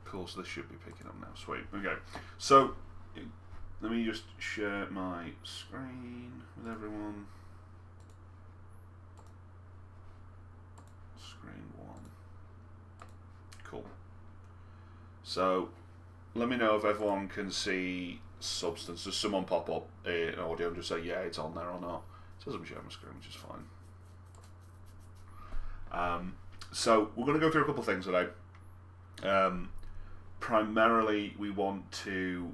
Cool, so this should be picking up now. Sweet. Okay. So, let me just share my screen with everyone. Screen 1. Cool. So, let me know if everyone can see Substance. Does someone pop up in audio and just say, yeah, it's on there or not? It says I'm sharing my screen, which is fine. So, we're going to go through a couple of things today. Primarily, we want to,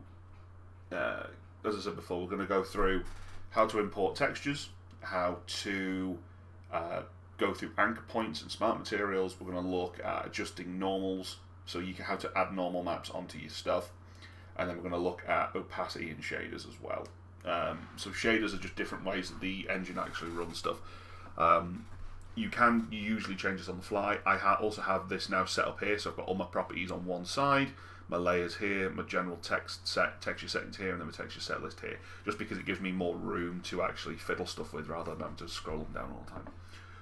as I said before, we're going to go through how to import textures, how to go through anchor points and smart materials. We're going to look at adjusting normals, so you can how to add normal maps onto your stuff, and then we're going to look at opacity and shaders as well. So shaders are just different ways that the engine actually runs stuff. You usually change this on the fly. I also have this now set up here, so I've got all my properties on one side, my layers here, my general texture settings here, and then my texture set list here, just because it gives me more room to actually fiddle stuff with rather than having to scroll them down all the time.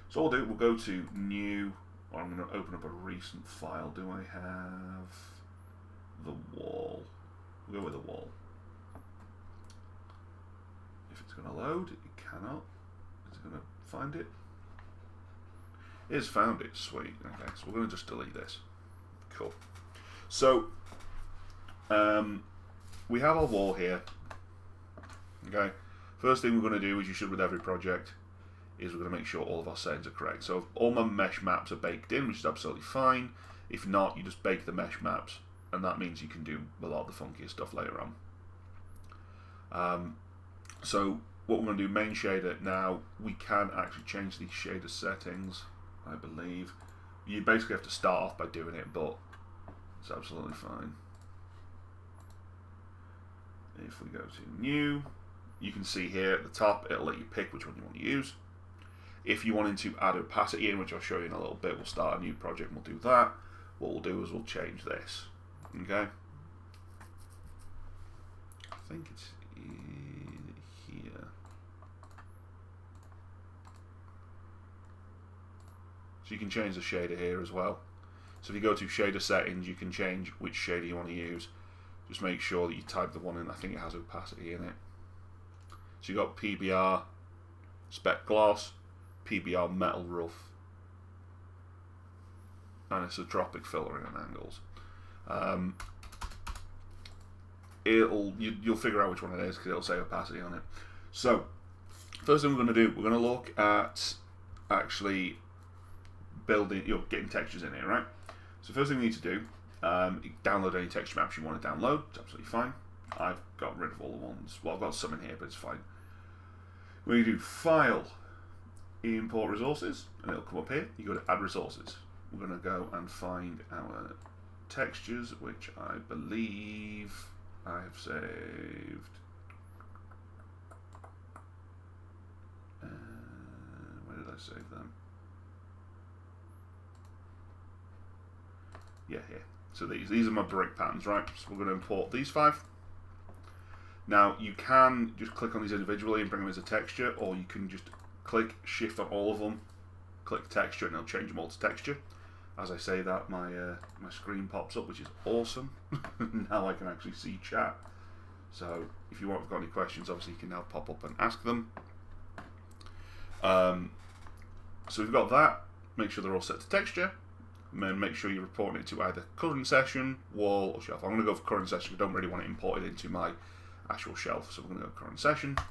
So what we'll go to new, or I'm going to open up a recent file. Do I have the wall? We'll go with the wall. If it's going to load, it cannot. Is it going to find it? It has found it, sweet. Okay, so we're going to just delete this. Cool. So, we have our wall here. Okay, first thing we're going to do, as you should with every project, is we're going to make sure all of our settings are correct. So if all my mesh maps are baked in, which is absolutely fine. If not, you just bake the mesh maps, and that means you can do a lot of the funkier stuff later on. So what we're going to do, main shader. Now we can actually change these shader settings, I believe. You basically have to start off by doing it, but it's absolutely fine. If we go to new, you can see here at the top, it'll let you pick which one you want to use. If you wanted to add opacity in, which I'll show you in a little bit, we'll start a new project and we'll do that. What we'll do is we'll change this. Okay? I think it's here. So you can change the shader here as well. So if you go to shader settings, you can change which shader you want to use. Just make sure that you type the one in, I think it has opacity in it. So you've got PBR, spec gloss, PBR metal rough, and isotropic filtering and angles. You'll figure out which one it is because it'll say opacity on it. So first thing we're going to do, we're going to look at actually building, getting textures in here, right? So first thing we need to do, download any texture maps you want to download. It's absolutely fine. I've got rid of all the ones. Well, I've got some in here, but it's fine. When you do File, Import Resources, and it'll come up here. You go to Add Resources. We're going to go and find our textures, which I believe I have saved. Where did I save them? Yeah, here. So these are my brick patterns, right? So we're going to import these 5. Now you can just click on these individually and bring them as a texture, or you can just click Shift on all of them, click Texture, and it'll change them all to texture. As I say that, my screen pops up, which is awesome. Now I can actually see chat. So if you have got any questions, obviously you can now pop up and ask them. So we've got that. Make sure they're all set to texture. And then make sure you're reporting it to either current session, wall, or shelf. I'm going to go for current session. I don't really want it imported into my actual shelf, so we're going to go current session. So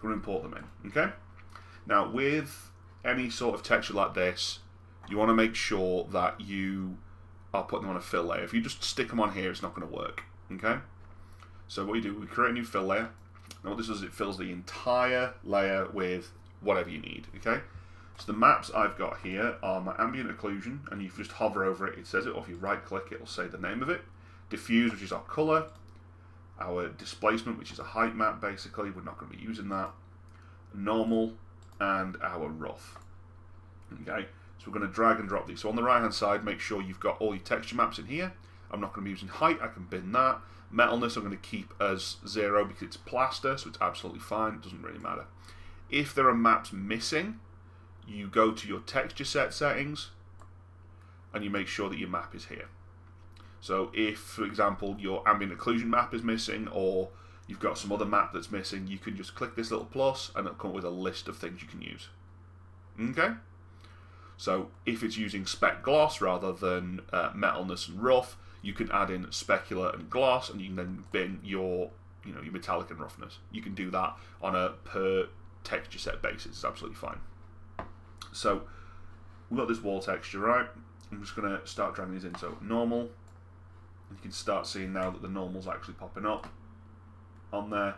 we're going to import them in. Okay. Now with any sort of texture like this, you want to make sure that you are putting them on a fill layer. If you just stick them on here, it's not going to work. Okay. So what you do, we create a new fill layer. Now what this does is it fills the entire layer with whatever you need. Okay. So the maps I've got here are my ambient occlusion, and if you just hover over it, it says it, or if you right click it, it'll say the name of it. Diffuse, which is our color. Our displacement, which is a height map, basically. We're not going to be using that. Normal, and our rough. Okay, so we're going to drag and drop these. So on the right hand side, make sure you've got all your texture maps in here. I'm not going to be using height, I can bin that. Metalness I'm going to keep as 0 because it's plaster, so it's absolutely fine, it doesn't really matter. If there are maps missing, you go to your texture set settings and you make sure that your map is here. So if, for example, your ambient occlusion map is missing, or you've got some other map that's missing, you can just click this little plus and it'll come up with a list of things you can use. Okay? So if it's using spec gloss rather than metalness and rough, you can add in specular and gloss, and you can then bin your your metallic and roughness. You can do that on a per texture set basis. It's absolutely fine. So we've got this wall texture, right? I'm just going to start dragging these in. So normal. You can start seeing now that the normal's actually popping up on there.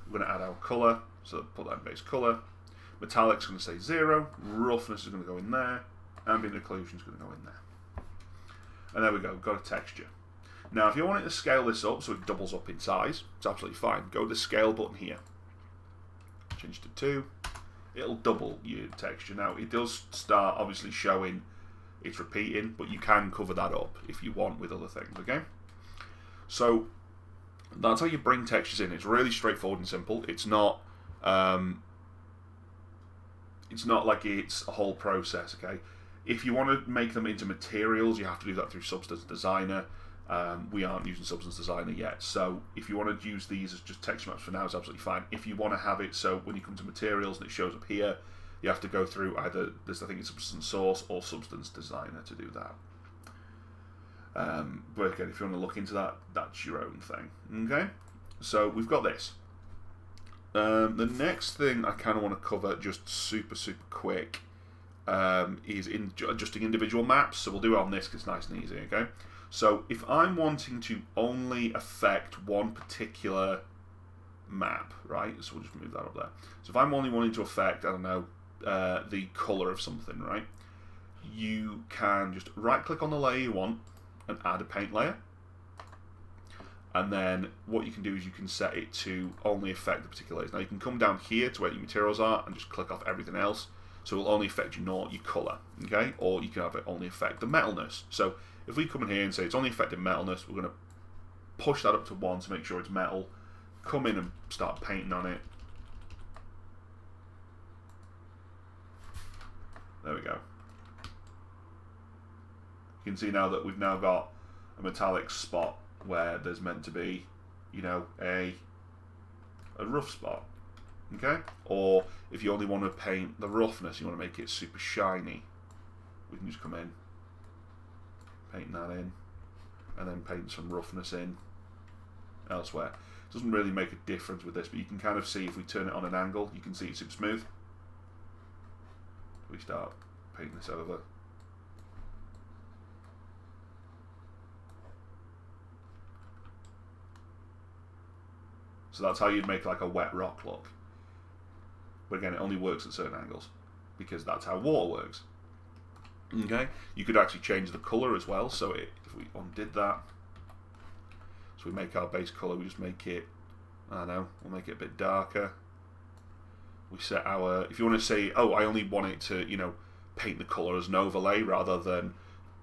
We're going to add our colour, so put that in base colour. Metallic's going to say 0. Roughness is going to go in there. Ambient occlusion is going to go in there. And there we go. We've got a texture. Now, if you want it to scale this up so it doubles up in size, it's absolutely fine. Go to the scale button here. Change to 2. It'll double your texture. Now, it does start obviously showing it's repeating, but you can cover that up if you want with other things, okay? So that's how you bring textures in. It's really straightforward and simple. It's not like it's a whole process, okay? If you want to make them into materials, you have to do that through Substance Designer. We aren't using Substance Designer yet, so if you want to use these as just texture maps for now, it's absolutely fine. If you want to have it so when you come to materials and it shows up here, you have to go through either this, I think it's Substance Source or Substance Designer to do that. But again, if you want to look into that, that's your own thing. Okay, so we've got this. The next thing I kind of want to cover just super quick is in adjusting individual maps. So we'll do it on this because it's nice and easy. Okay, so if I'm wanting to only affect one particular map, right? So we'll just move that up there. So if I'm only wanting to affect, I don't know, the color of something, right? You can just right click on the layer you want and add a paint layer. And then what you can do is you can set it to only affect the particular layers. Now you can come down here to where your materials are and just click off everything else. So it will only affect your color, okay? Or you can have it only affect the metalness. So if we come in here and say it's only affecting metalness, we're going to push that up to 1 to make sure it's metal. Come in and start painting on it. There we go. You can see now that we've now got a metallic spot where there's meant to be, a rough spot, okay? Or if you only want to paint the roughness, you want to make it super shiny, we can just come in, paint that in, and then paint some roughness in elsewhere. It doesn't really make a difference with this, but you can kind of see if we turn it on an angle, you can see it's super smooth. We start painting this over. So that's how you'd make like a wet rock look. But again, it only works at certain angles because that's how water works. Okay, you could actually change the color as well. So if we undid that, so we make our base color, we just make it, I don't know, we'll make it a bit darker. We set our, if you want to say, oh, I only want it to, paint the color as an overlay rather than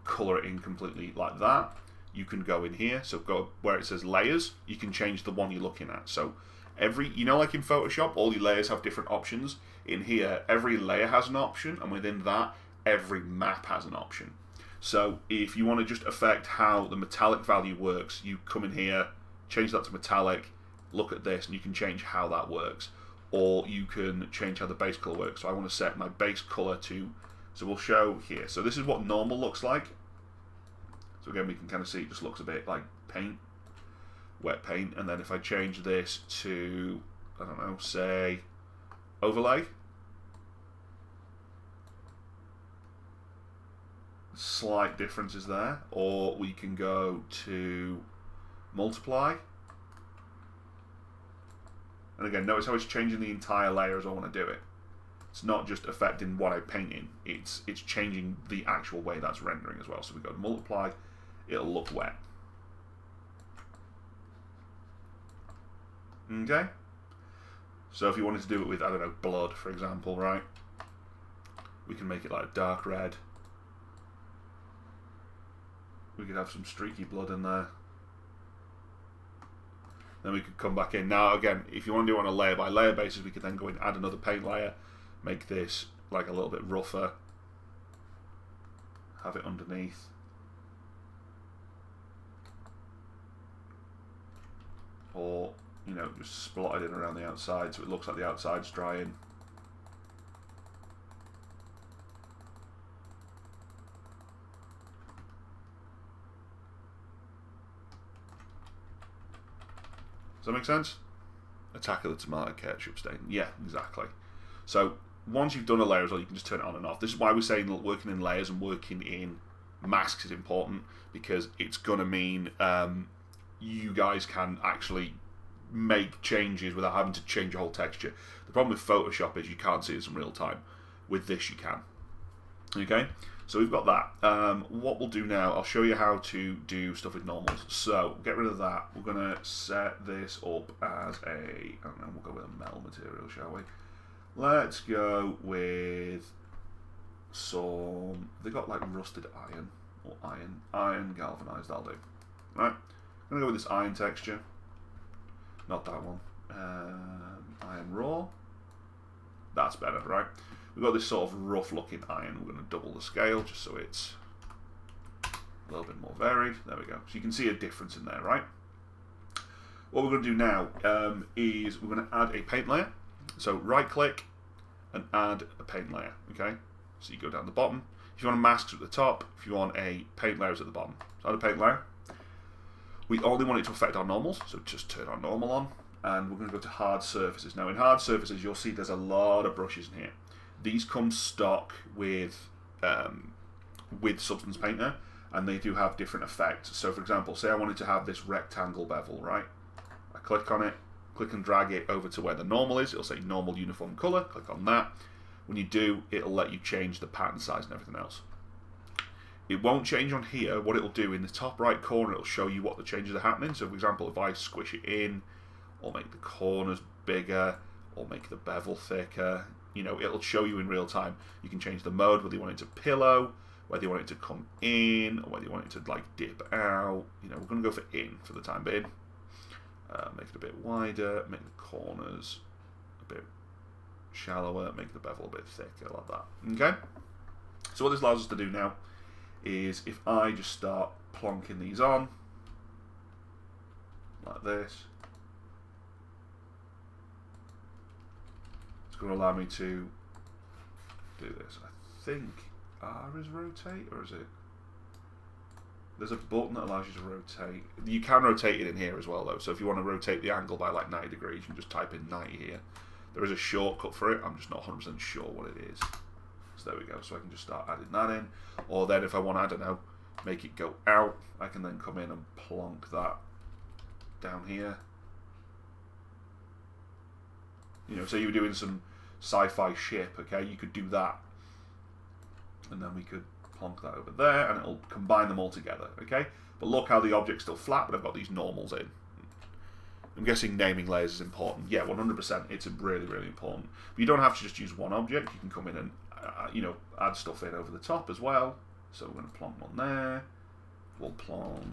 color it in completely like that, you can go in here. So go where it says layers, you can change the one you're looking at. So every, like in Photoshop, all your layers have different options. In here, every layer has an option, and within that, every map has an option. So if you want to just affect how the metallic value works, you come in here, change that to metallic, look at this, and you can change how that works. Or you can change how the base color works. So I want to set my base color to, so we'll show here. So this is what normal looks like. So again, we can kind of see it just looks a bit like paint, wet paint. And then if I change this to, I don't know, say overlay, slight differences there. Or we can go to multiply. And again, notice how it's changing the entire layer as I want to do it. It's not just affecting what I'm painting, it's changing the actual way that's rendering as well. So we go to multiply, it'll look wet. Okay? So if you wanted to do it with, I don't know, blood, for example, right? We can make it like dark red. We could have some streaky blood in there. Then we could come back in. Now again, if you want to do it on a layer by layer basis, we could then go in and add another paint layer, make this like a little bit rougher, have it underneath. or, you know, just splotted in around the outside so it looks like the outside's drying. Does that make sense? Attack of the tomato ketchup stain. Yeah, exactly. So once you've done a layer as well, you can just turn it on and off. This is why we're saying that working in layers and working in masks is important, because it's going to mean you guys can actually make changes without having to change your whole texture. The problem with Photoshop is you can't see this in real time. With this you can. Okay, so we've got that. What we'll do now, I'll show you how to do stuff with normals. So get rid of that. We're going to set this up as a, I don't know, we'll go with a metal material, shall we? Let's go with some, they got like rusted iron, or iron galvanized, that'll do. Right, I'm going to go with this iron texture. Not that one. Iron raw. That's better, right? We've got this sort of rough looking iron. We're going to double the scale just so it's a little bit more varied. There we go. So you can see a difference in there, right? What we're going to do now is we're going to add a paint layer. So right click and add a paint layer, okay? So you go down the bottom. If you want a mask at the top, if you want a paint layer at the bottom. So add a paint layer. We only want it to affect our normals, so just turn our normal on. And we're going to go to hard surfaces. Now in hard surfaces, you'll see there's a lot of brushes in here. These come stock with Substance Painter, and they do have different effects. So for example, say I wanted to have this rectangle bevel, right? I click on it, click and drag it over to where the normal is. It'll say normal uniform color. Click on that. When you do, it'll let you change the pattern size and everything else. It won't change on here. What it'll do in the top right corner, it'll show you what the changes are happening. So for example, if I squish it in, or make the corners bigger, or make the bevel thicker, you know, it'll show you in real time. You can change the mode, whether you want it to pillow, whether you want it to come in, or whether you want it to like dip out. You know, we're going to go for in for the time being. Make it a bit wider, make the corners a bit shallower, make the bevel a bit thicker, like that. Okay? So what this allows us to do now is if I just start plonking these on, like this, it's going to allow me to do this. I think R is rotate, or is it? There's a button that allows you to rotate. You can rotate it in here as well, though. So if you want to rotate the angle by like 90 degrees, you can just type in 90 here. There is a shortcut for it. I'm just not 100% sure what it is. So there we go. So I can just start adding that in. Or then if I want, I don't know, make it go out, I can then come in and plonk that down here. You know, say you were doing some sci-fi ship, okay, you could do that. And then we could plonk that over there, and it'll combine them all together, okay? But look how the object's still flat, but I've got these normals in. I'm guessing naming layers is important. Yeah, 100%. It's really, really important. But you don't have to just use one object. You can come in and, you know, add stuff in over the top as well. So we're going to plonk one there. We'll plonk.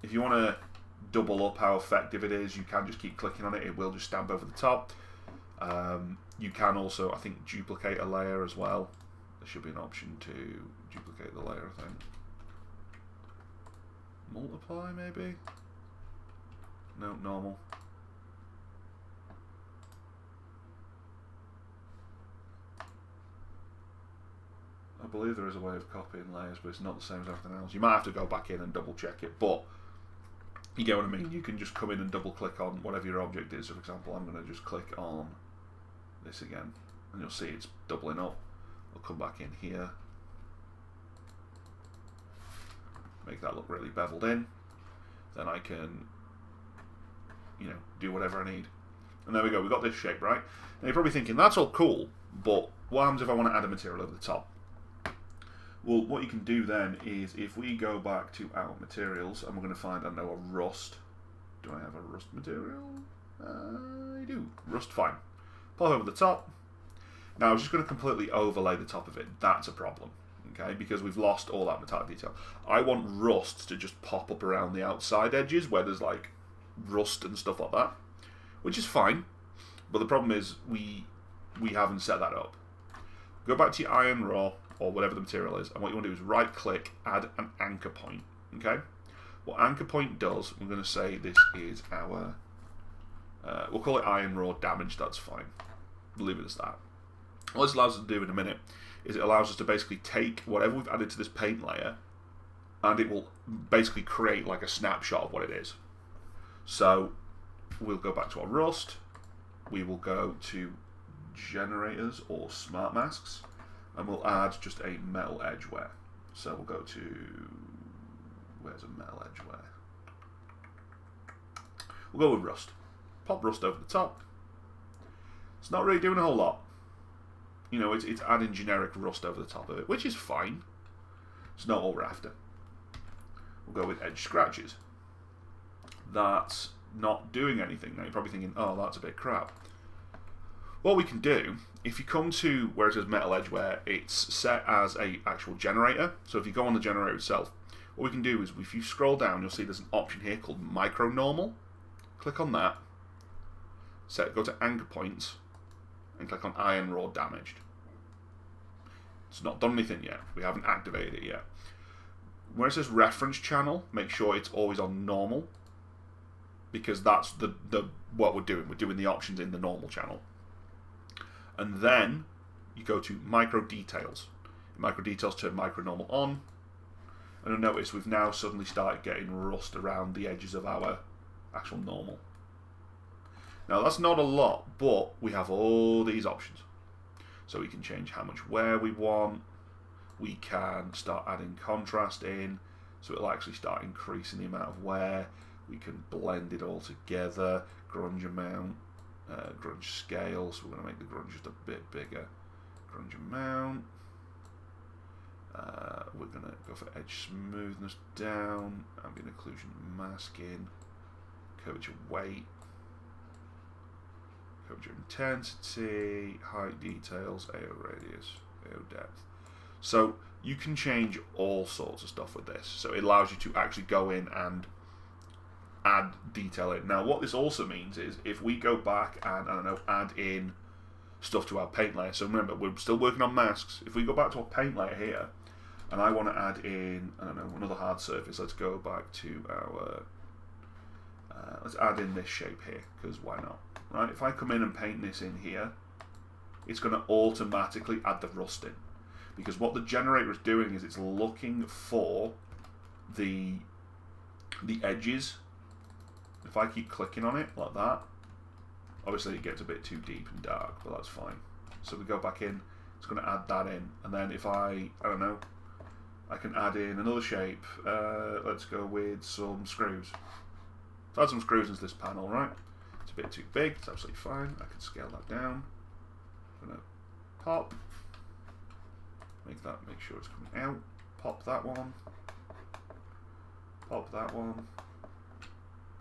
If you want to double up how effective it is, you can just keep clicking on it. It will just stamp over the top. You can also, I think, duplicate a layer as well. There should be an option to duplicate the layer, I think. Multiply, maybe? No, normal. I believe there is a way of copying layers, but it's not the same as everything else. You might have to go back in and double check it, but you get what I mean. You can just come in and double click on whatever your object is. So for example, I'm going to just click on this again, and you'll see it's doubling up. I'll come back in here, make that look really beveled in. Then I can, you know, do whatever I need. And there we go, we've got this shape, right? Now you're probably thinking, that's all cool, but what happens if I want to add a material over the top? Well, what you can do then is, if we go back to our materials, and we're going to find, I know, a rust. Do I have a rust material? I do. Rust, fine. Pop over the top. Now I'm just going to completely overlay the top of it. That's a problem, okay? Because we've lost all that metallic detail. I want rust to just pop up around the outside edges where there's like rust and stuff like that, which is fine. But the problem is we haven't set that up. Go back to your iron raw or whatever the material is, and what you want to do is right click, add an anchor point, okay? What anchor point does, we're going to say this is our, we'll call it iron raw damage, that's fine. We'll leave it as that. What this allows us to do in a minute is it allows us to basically take whatever we've added to this paint layer and it will basically create like a snapshot of what it is. So we'll go back to our rust, we will go to generators or smart masks, and we'll add just a metal edgeware. So we'll go to, where's a metal edgeware? We'll go with rust. Pop rust over the top. It's not really doing a whole lot. You know, it's adding generic rust over the top of it, which is fine. It's not what we're after. We'll go with edge scratches. That's not doing anything. Now you're probably thinking, oh, that's a bit crap. What we can do, if you come to where it says metal edgeware, it's set as a actual generator. So if you go on the generator itself, what we can do is if you scroll down, you'll see there's an option here called micro normal. Click on that. Go to anchor points and click on iron raw damaged. It's not done anything yet. We haven't activated it yet. Where it says reference channel, make sure it's always on normal, because that's the what we're doing. We're doing the options in the normal channel. And then you go to micro details. Micro details turn micro normal on, and you'll notice we've now suddenly started getting rust around the edges of our actual normal. Now that's not a lot, but we have all these options. So we can change how much wear we want. We can start adding contrast in, so it'll actually start increasing the amount of wear. We can blend it all together. Grunge amount, grunge scale, so we're going to make the grunge just a bit bigger. Grunge amount. We're going to go for edge smoothness down, ambient occlusion masking, curvature weight, curvature intensity, height details, AO radius, AO depth. So you can change all sorts of stuff with this. So it allows you to actually go in and add detail in. Now what this also means is if we go back and, I don't know, add in stuff to our paint layer. So remember, we're still working on masks. If we go back to our paint layer here, and I want to add in, I don't know, another hard surface, let's go back to our, let's add in this shape here, because why not? Right? If I come in and paint this in here, it's going to automatically add the rust in. Because what the generator is doing is it's looking for the edges. If I keep clicking on it like that, obviously it gets a bit too deep and dark, but that's fine. So we go back in, it's going to add that in, and then if I don't know, I can add in another shape. Let's go with some screws. So add some screws into this panel, right? It's a bit too big, it's absolutely fine. I can scale that down. I'm going to pop. Make sure it's coming out. Pop that one. Pop that one.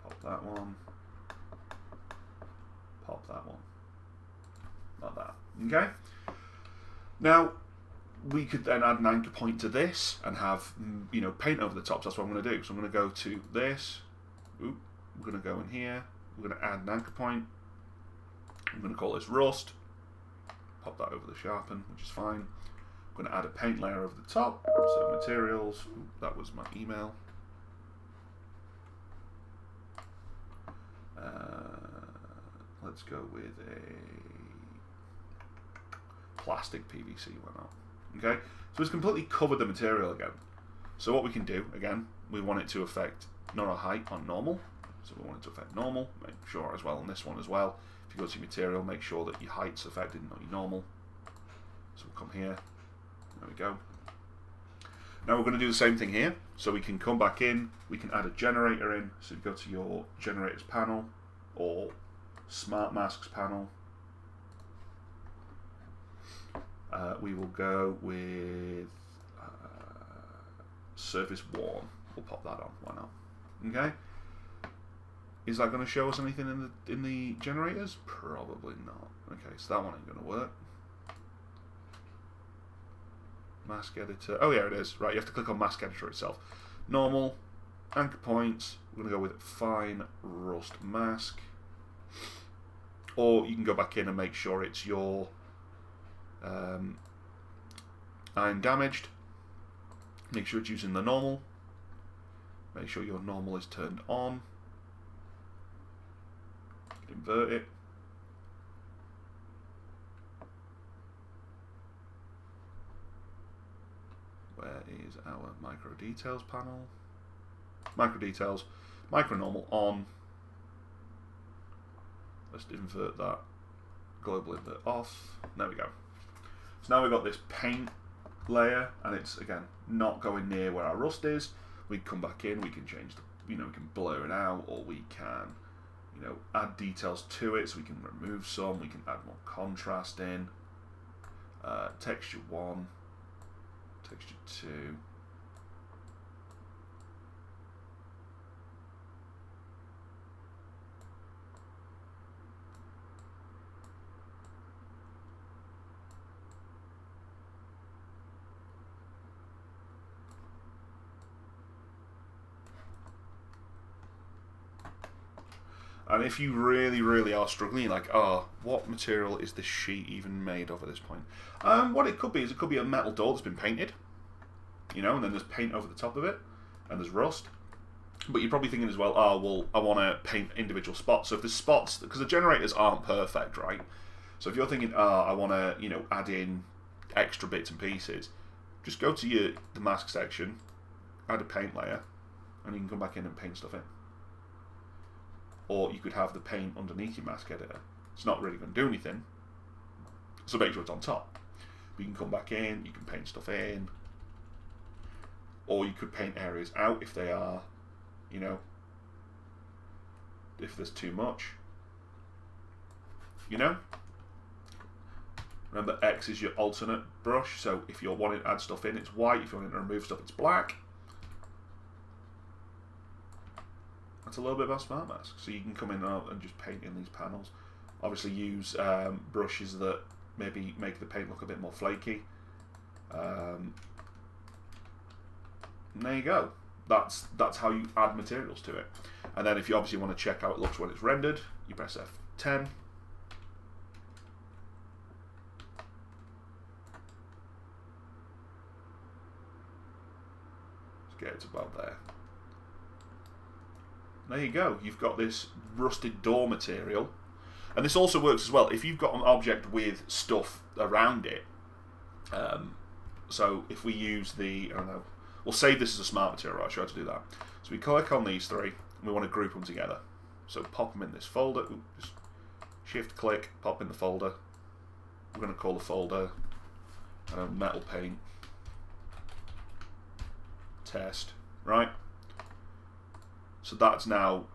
Pop that one. Pop that one. Like that. Okay? Now, we could then add an anchor point to this and have, you know, paint over the top. So that's what I'm going to do. So I'm going to go to this. Oop. We're going to go in here. We're going to add an anchor point. I'm going to call this rust. Pop that over the sharpen, which is fine. I'm going to add a paint layer over the top. So materials. Ooh, that was my email. Let's go with a plastic PVC. Why not? Okay. So it's completely covered the material again. So what we can do, again, we want it to affect not our height on normal. So we want it to affect normal. Make sure as well on this one as well. If you go to your material, make sure that your height's affected, not your normal. So we'll come here. There we go. Now we're going to do the same thing here. So we can come back in, we can add a generator in. So you go to your generators panel or smart masks panel. We will go with surface worn. We'll pop that on. Why not? Okay. Is that going to show us anything in the generators? Probably not. Okay, so that one ain't going to work. Mask editor. Oh yeah, it is. Right, you have to click on mask editor itself. Normal, anchor points. We're going to go with fine rust mask. Or you can go back in and make sure it's your iron damaged. Make sure it's using the normal. Make sure your normal is turned on. Invert it. Where is our micro details panel? Micro details, micro normal on. Let's invert that. Global invert off. There we go. So now we've got this paint layer, and it's again not going near where our rust is. We can come back in. We can change the, we can blur it out, or we can, add details to it. So we can remove some. We can add more contrast in. Texture 1, texture 2. And if you really, really are struggling, like, oh, what material is this sheet even made of at this point? What it could be is it could be a metal door that's been painted, and then there's paint over the top of it, and there's rust. But you're probably thinking as well, oh, well, I want to paint individual spots. So if there's spots, because the generators aren't perfect, right? So if you're thinking, oh, I want to, add in extra bits and pieces, just go to the mask section, add a paint layer, and you can come back in and paint stuff in. Or you could have the paint underneath your mask editor. It's not really going to do anything, so make sure it's on top. But you can come back in, you can paint stuff in, or you could paint areas out if they are, if there's too much. Remember, X is your alternate brush, so if you're wanting to add stuff in, it's white. If you're wanting to remove stuff, it's black. That's a little bit about Smart Mask. So you can come in and just paint in these panels. Obviously use brushes that maybe make the paint look a bit more flaky. And there you go. That's how you add materials to it. And then if you obviously want to check how it looks when it's rendered, you press F10. Let's get it to about there. There you go, you've got this rusted door material. And this also works as well if you've got an object with stuff around it. So if we use we'll save this as a smart material. I'll show you how to do that. So we click on these three, and we want to group them together. So pop them in this folder. Just shift click, pop in the folder. We're going to call the folder metal paint test, right? So that's now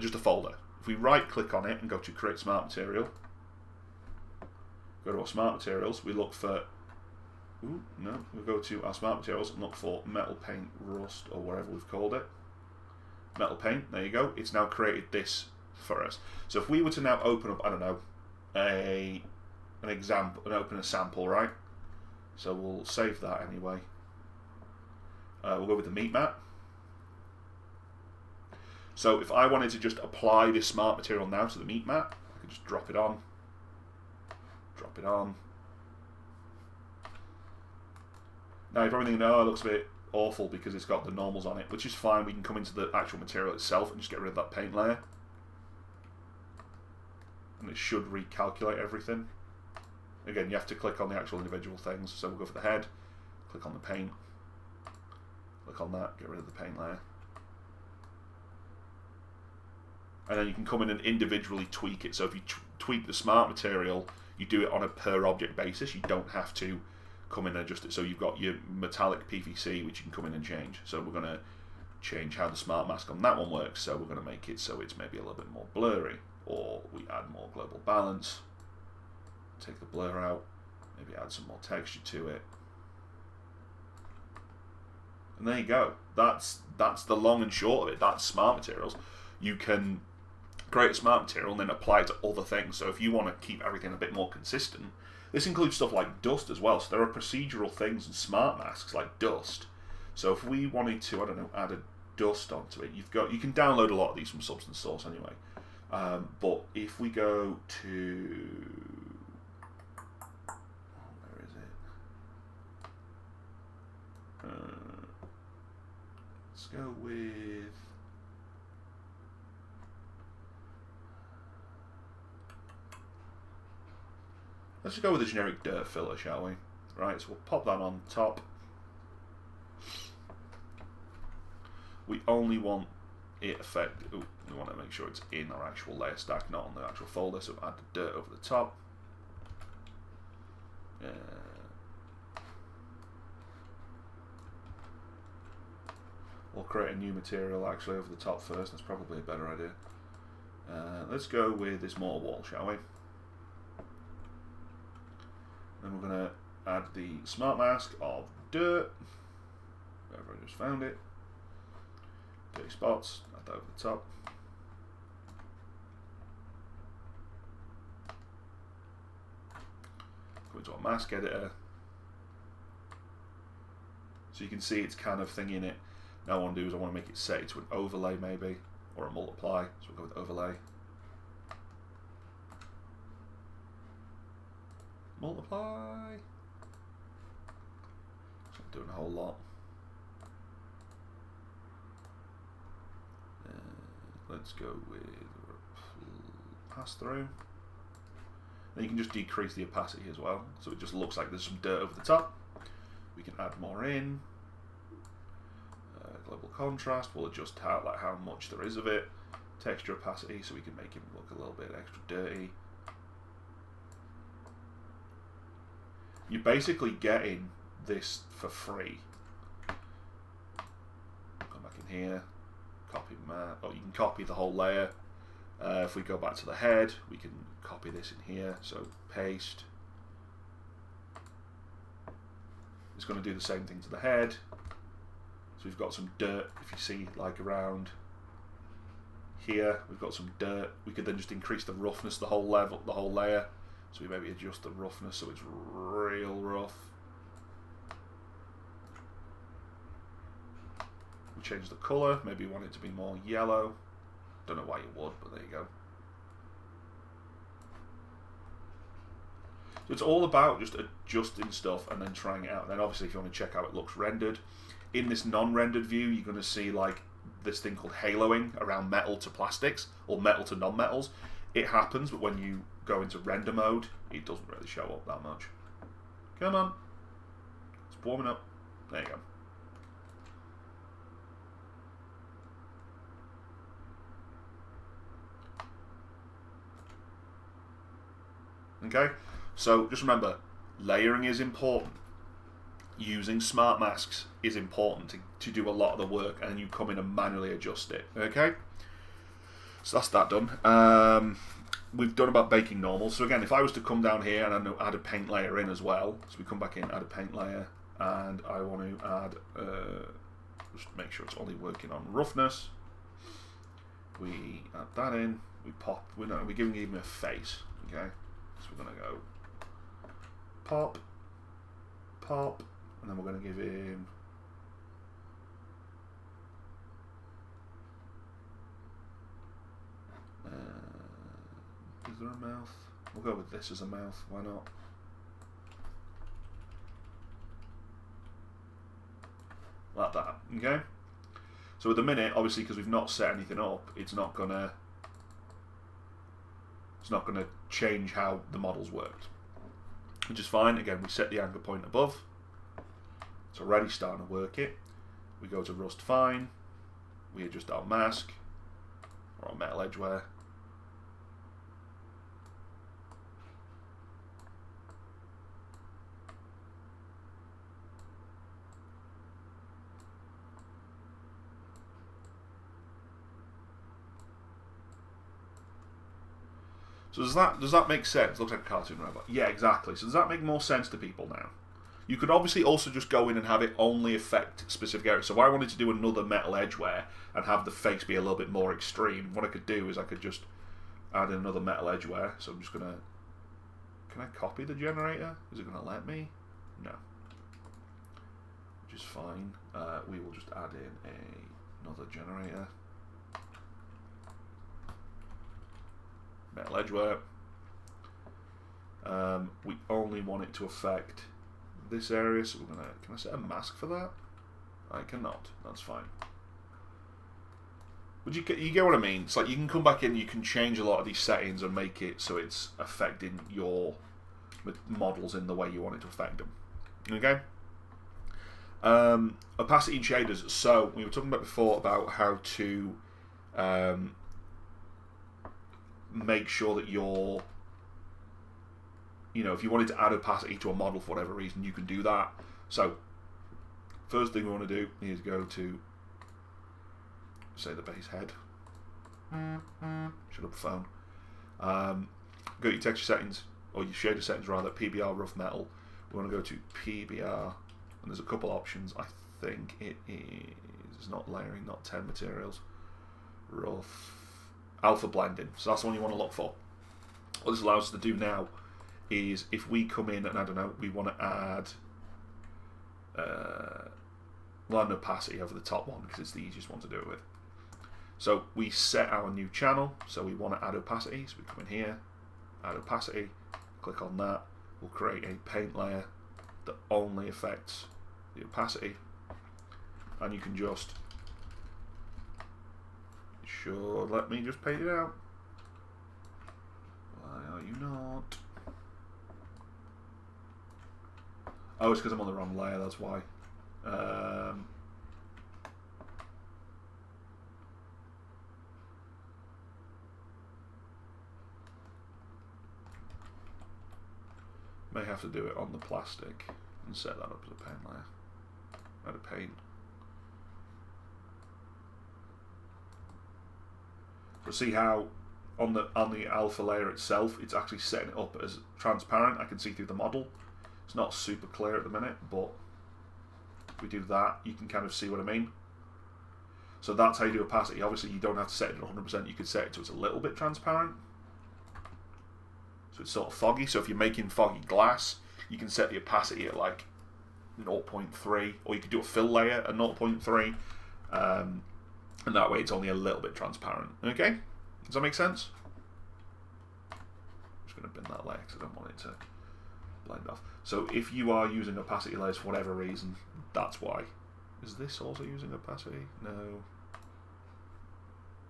just a folder. If we right click on it and go to create smart material, go to our smart materials, we look for, we go to our smart materials and look for metal paint rust or whatever we've called it. Metal paint, there you go. It's now created this for us. So if we were to now open up, I don't know, an example and open a sample, right? So we'll save that anyway. We'll go with the meat mat. So if I wanted to just apply this smart material now to the meat mat, I could just drop it on. Drop it on. Now you're probably thinking, oh, it looks a bit awful because it's got the normals on it, which is fine. We can come into the actual material itself and just get rid of that paint layer. And it should recalculate everything. Again, you have to click on the actual individual things. So we'll go for the head, click on the paint, click on that, get rid of the paint layer. And then you can come in and individually tweak it. So if you tweak the smart material, you do it on a per object basis. You don't have to come in and adjust it. So you've got your metallic PVC, which you can come in and change. So we're going to change how the smart mask on that one works. So we're going to make it so it's maybe a little bit more blurry, or we add more global balance, take the blur out, maybe add some more texture to it. And there you go. That's the long and short of it. That's smart materials. You can create a smart material and then apply it to other things. So if you want to keep everything a bit more consistent, this includes stuff like dust as well. So there are procedural things in smart masks like dust. So if we wanted to, I don't know, add a dust onto it, you can download a lot of these from Substance Source anyway. But if we go to, where is it? Let's go with... Let's just go with a generic dirt filler, shall we? Right, so we'll pop that on top. We only want it affect... Ooh, we want to make sure it's in our actual layer stack, not on the actual folder, so add the dirt over the top. We'll create a new material actually over the top first. That's probably a better idea. Let's go with this mortar wall, shall we? Then we're going to add the smart mask of dirt. Wherever I just found it. Dirty spots. Add that over the top. Go into our mask editor. So you can see it's kind of thing in it. Now what I want to do is I want to make it set to an overlay maybe, or a multiply, so we'll go with overlay. Multiply! It's not doing a whole lot. Let's go with pass through. Then you can just decrease the opacity as well, so it just looks like there's some dirt over the top. We can add more in. Global contrast, we'll adjust how much there is of it. Texture opacity, so we can make him look a little bit extra dirty. You're basically getting this for free. Come back in here, copy map. Oh, you can copy the whole layer. If we go back to the head, we can copy this in here. So paste. It's going to do the same thing to the head. So we've got some dirt, if you see, like around here, we've got some dirt. We could then just increase the roughness, the whole layer. So we maybe adjust the roughness so it's real rough. We change the colour, maybe you want it to be more yellow. Don't know why you would, but there you go. So it's all about just adjusting stuff and then trying it out. And then obviously if you want to check how it looks rendered, in this non-rendered view, you're going to see like this thing called haloing around metal to plastics or metal to non-metals. It happens, but when you go into render mode, it doesn't really show up that much. Come on. It's warming up. There you go. Okay, so just remember, layering is important. Using smart masks is important to do a lot of the work, and you come in and manually adjust it. Okay, so that's that done. We've done about baking normal. So again, if I was to come down here and add a paint layer in as well, so we come back in, add a paint layer, and I want to add, just make sure it's only working on roughness. We add that in. We pop. We're giving him a face. Okay, so we're gonna go pop, pop. And then we're going to give him is there a mouth? We'll go with this as a mouth, why not? Like that, okay? So at the minute, obviously because we've not set anything up, it's not gonna change how the model's worked. Which is fine. Again, we set the anchor point above. It's already starting to work it. We go to Rust Fine. We adjust our mask or our metal edgeware. So does that make sense? Looks like a cartoon robot. Yeah, exactly. So does that make more sense to people now? You could obviously also just go in and have it only affect specific areas. So if I wanted to do another metal edgeware and have the face be a little bit more extreme, what I could do is I could just add another metal edgeware. So I'm just going to... Can I copy the generator? Is it going to let me? No. Which is fine. We will just add in another generator. Metal edgeware. We only want it to affect this area, so we're gonna. Can I set a mask for that? I cannot. That's fine. But you get what I mean? It's like you can come back in, you can change a lot of these settings and make it so it's affecting your models in the way you want it to affect them. Okay? Opacity and shaders. So, we were talking about before about how to make sure that you're, if you wanted to add opacity to a model for whatever reason, you can do that. So, first thing we want to do is go to, say, the base head. Shut up, phone. Go to your texture settings, or your shader settings rather, PBR rough metal. We want to go to PBR, and there's a couple options. I think it is not layering, not 10 materials. Rough. Alpha blending. So that's the one you want to look for. What this allows us to do now is if we come in and, I don't know, we want to add line opacity over the top one because it's the easiest one to do it with. So we set our new channel, so we want to add opacity, so we come in here, add opacity, click on that, we'll create a paint layer that only affects the opacity, and you can just, sure, let me just paint it out. Why are you not? Oh, it's because I'm on the wrong layer, that's why. May have to do it on the plastic and set that up as a paint layer. Add a paint. So see how on the alpha layer itself, it's actually setting it up as transparent. I can see through the model. It's not super clear at the minute, but if we do that, you can kind of see what I mean. So that's how you do opacity. Obviously, you don't have to set it at 100%. You could set it to it's a little bit transparent. So it's sort of foggy. So if you're making foggy glass, you can set the opacity at like 0.3, or you could do a fill layer at 0.3, and that way it's only a little bit transparent. Okay? Does that make sense? I'm just going to bin that layer because I don't want it to blend off. So if you are using opacity layers for whatever reason, that's why. Is this also using opacity? No.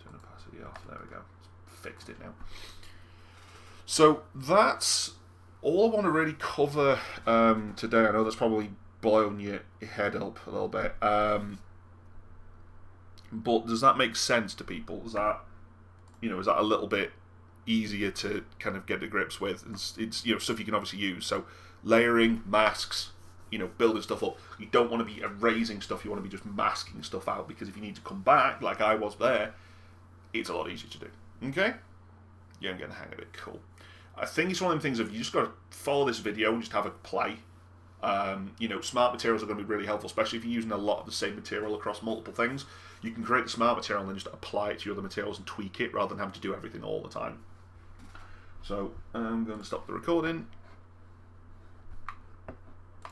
Turn opacity off. There we go. Fixed it now. So that's all I want to really cover today. I know that's probably blown your head up a little bit. But does that make sense to people? Is that, is that a little bit easier to kind of get to grips with? It's stuff you can obviously use. So layering, masks, building stuff up. You don't want to be erasing stuff. You want to be just masking stuff out, because if you need to come back, like I was there, it's a lot easier to do. Okay? Yeah, I'm getting the hang of it. Cool. I think it's one of them things of you just got to follow this video and just have a play. Smart materials are going to be really helpful, especially if you're using a lot of the same material across multiple things. You can create the smart material and then just apply it to your other materials and tweak it rather than having to do everything all the time. So I'm going to stop the recording.